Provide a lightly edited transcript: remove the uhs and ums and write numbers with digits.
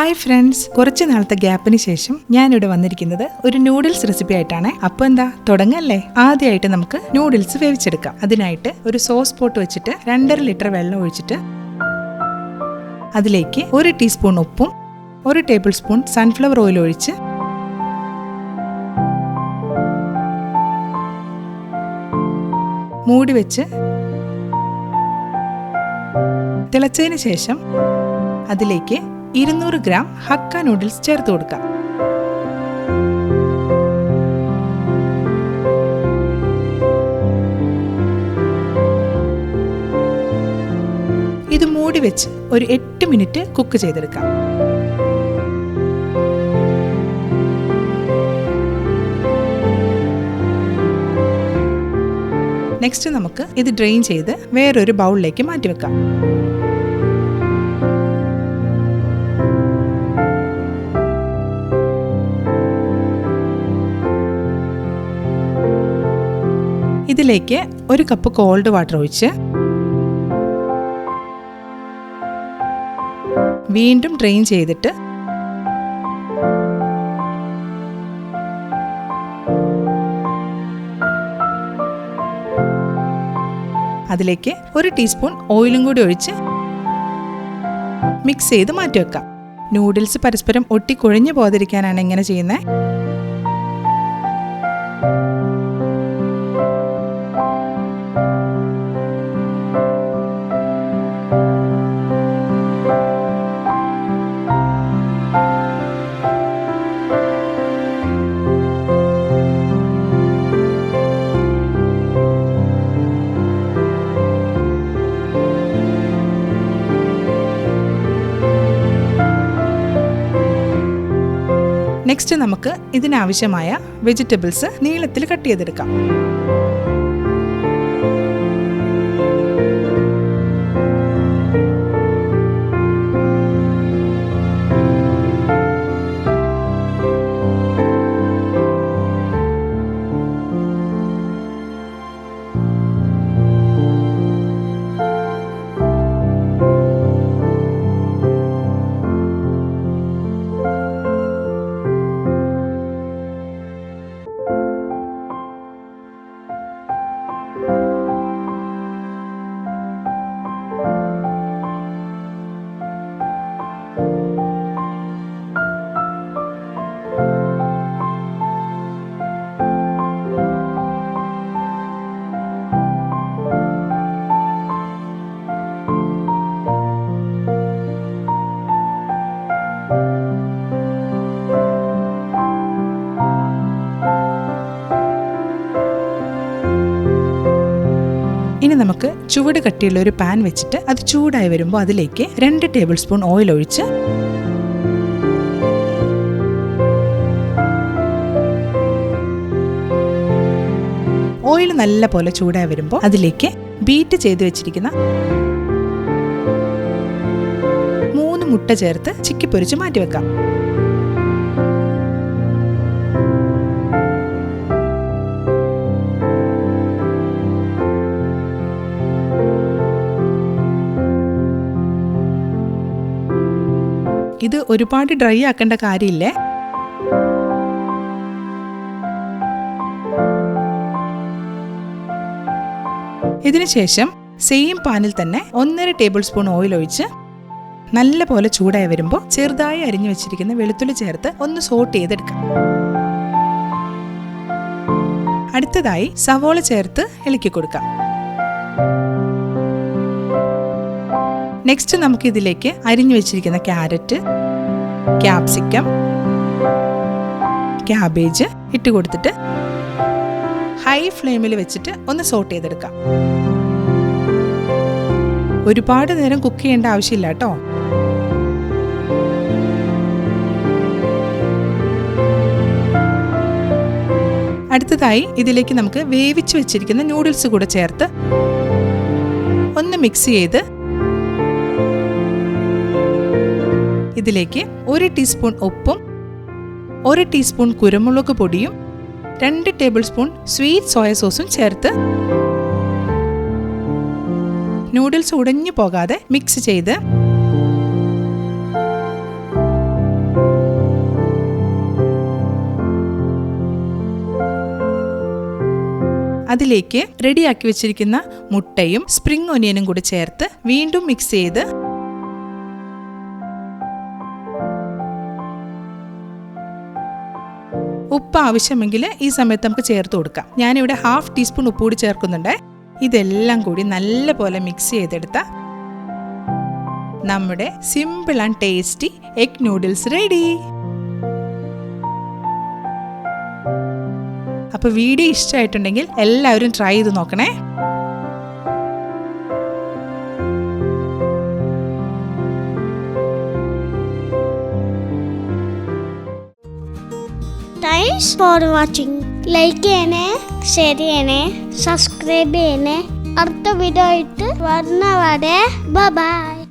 Hi friends, കുറച്ച് നാളത്തെ ഗ്യാപ്പിന് ശേഷം ഞാനിവിടെ വന്നിരിക്കുന്നത് ഒരു നൂഡിൽസ് റെസിപ്പി ആയിട്ടാണ്. അപ്പോൾ എന്താ തുടങ്ങല്ലേ. ആദ്യമായിട്ട് നമുക്ക് നൂഡിൽസ് വേവിച്ചെടുക്കാം. അതിനായിട്ട് ഒരു സോസ് പോട്ട് വെച്ചിട്ട് 2.5 ലിറ്റർ വെള്ളം ഒഴിച്ചിട്ട് അതിലേക്ക് 1 ടീസ്പൂൺ ഉപ്പും 1 ടേബിൾ സ്പൂൺ സൺഫ്ലവർ ഓയിൽ ഒഴിച്ച് മൂടി വെച്ച് തിളച്ചതിന് ശേഷം അതിലേക്ക് 200 ഗ്രാം ഹക്ക നൂഡിൽസ് ചേർത്ത് കൊടുക്കാം. ഇത് മൂടി വെച്ച് ഒരു 8 മിനിറ്റ് കുക്ക് ചെയ്തെടുക്കാം. നെക്സ്റ്റ് നമുക്ക് ഇത് ഡ്രെയിൻ ചെയ്ത് വേറൊരു ബൗളിലേക്ക് മാറ്റിവെക്കാം. ഇതിലേക്ക് 1 കപ്പ് കോൾഡ് വാട്ടർ ഒഴിച്ച് വീണ്ടും ഡ്രെയിൻ ചെയ്തിട്ട് അതിലേക്ക് 1 ടീസ്പൂൺ ഓയിലും കൂടി ഒഴിച്ച് മിക്സ് ചെയ്ത് മാറ്റിവെക്കാം. നൂഡിൽസ് പരസ്പരം ഒട്ടിക്കുഴഞ്ഞു പോകാതിരിക്കാനാണ് ഇങ്ങനെ ചെയ്യുന്നത്. നെക്സ്റ്റ് നമുക്ക് ഇതിനാവശ്യമായ വെജിറ്റബിൾസ് നീളത്തിൽ കട്ട് ചെയ്തെടുക്കാം. ഇനി നമുക്ക് ചുവട് കട്ടിയുള്ള ഒരു പാൻ വെച്ചിട്ട് അത് ചൂടായി വരുമ്പോൾ അതിലേക്ക് 2 ടേബിൾ സ്പൂൺ ഓയിൽ ഒഴിച്ച് ഓയിൽ നല്ല പോലെ ചൂടായി വരുമ്പോൾ അതിലേക്ക് ബീറ്റ് ചെയ്ത് വെച്ചിരിക്കുന്ന 3 മുട്ട ചേർത്ത് ചിക്കി പൊരിച്ച് മാറ്റിവെക്കാം. ഇത് ഒരുപാട് ഡ്രൈ ആക്കേണ്ട കാര്യമില്ലേ. ഇതിനുശേഷം സെയിം പാനിൽ തന്നെ 1.5 ടേബിൾ സ്പൂൺ ഓയിൽ ഒഴിച്ച് നല്ല പോലെ ചൂടായി വരുമ്പോൾ ചെറുതായി അരിഞ്ഞു വെച്ചിരിക്കുന്ന വെളുത്തുള്ളി ചേർത്ത് ഒന്ന് സോട്ട് ചെയ്തെടുക്കാം. അടുത്തതായി സവോള ചേർത്ത് ഇളക്കി കൊടുക്കാം. നെക്സ്റ്റ് നമുക്ക് ഇതിലേക്ക് അരിഞ്ഞു വെച്ചിരിക്കുന്ന ക്യാരറ്റ്, ക്യാപ്സിക്കം, ക്യാബേജ് ഇട്ട് കൊടുത്തിട്ട് ഹൈ ഫ്ലെയിമിൽ വെച്ചിട്ട് ഒന്ന് സോട്ട് ചെയ്തെടുക്കാം. ഒരുപാട് നേരം കുക്ക് ചെയ്യേണ്ട ആവശ്യമില്ല കേട്ടോ. അടുത്തതായി ഇതിലേക്ക് നമുക്ക് വേവിച്ച് വെച്ചിരിക്കുന്ന നൂഡിൽസ് കൂടെ ചേർത്ത് ഒന്ന് മിക്സ് ചെയ്ത് ഇതിലേക്ക് 1 ടീസ്പൂൺ ഉപ്പും 1 ടീസ്പൂൺ കുരുമുളക് പൊടിയും 2 ടേബിൾ സ്പൂൺ സ്വീറ്റ് സോയ സോസും ചേർത്ത് നൂഡിൽസ് ഉടഞ്ഞു പോകാതെ മിക്സ് ചെയ്ത് അതിലേക്ക് റെഡിയാക്കി വെച്ചിരിക്കുന്ന മുട്ടയും സ്പ്രിംഗ് ഒനിയനും കൂടി ചേർത്ത് വീണ്ടും മിക്സ് ചെയ്ത് ഉപ്പ് ആവശ്യമെങ്കിൽ ഈ സമയത്ത് നമുക്ക് ചേർത്ത് കൊടുക്കാം. ഞാനിവിടെ 1/2 ടീസ്പൂൺ ഉപ്പ് കൂടി ചേർക്കുന്നുണ്ട്. ഇതെല്ലാം കൂടി നല്ലപോലെ മിക്സ് ചെയ്തെടുത്ത നമ്മുടെ simple and tasty egg noodles ready. അപ്പോൾ വീഡിയോ ഇഷ്ടമായിട്ടുണ്ടെങ്കിൽ എല്ലാവരും ട്രൈ ചെയ്ത് നോക്കണേ. Thanks for watching. Like ചെയ്യണേ, ഷെയർ ചെയ്യണേ, സബ്സ്ക്രൈബ് ചെയ്യണേ. അടുത്ത വീഡിയോ ആയിട്ട് വരുന്നവരെ ബൈ.